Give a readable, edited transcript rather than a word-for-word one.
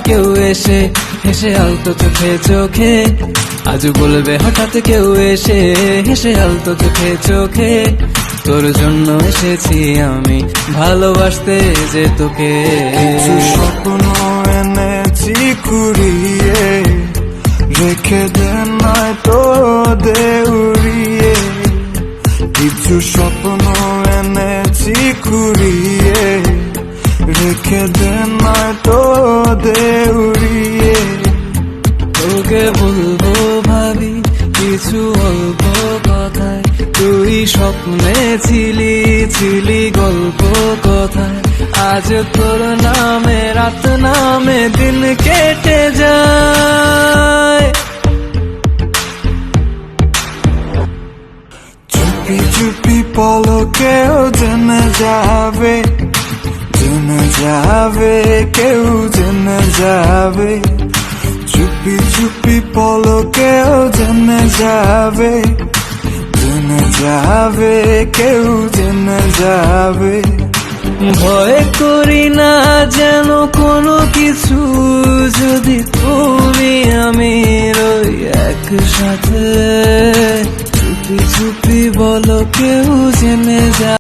কেউ এসে হেসে আলতো চোখে চোখে, আজ বলবে হঠাৎ কেউ এসে হেসে আলতো চোখে চোখে, তোর জন্য এসেছি আমি ভালোবাসতে যে তোকে। কিছু স্বপ্ন এনেছি কুড়িয়ে, রেখে দে নয়তো দে উড়িয়ে। কিছু স্বপ্ন এনেছি কুড়িয়ে, রেখে দে নয়তো দে উড়িয়ে। তোকে বলবো ভাবি কিছু অল্প কথায়, তুই স্বপ্নে ছিলি ছিলি গল্প কথায়, আজ তোর নামে রাত নামে দিন কেটে যায়। চুপি চুপি পলকেও জেনে যাবে, জেনে যাবে, কেউ জেনে যাবে। চুপি চুপি পলকেও জেনে যাবে, জেনে যাবে, কেউ জেনে যাবে। ভয় করি না যেন কোনো কিছু, যদি তুমি আমি রই একসাথে। চুপি চুপি বলো কেউ জেনে যা।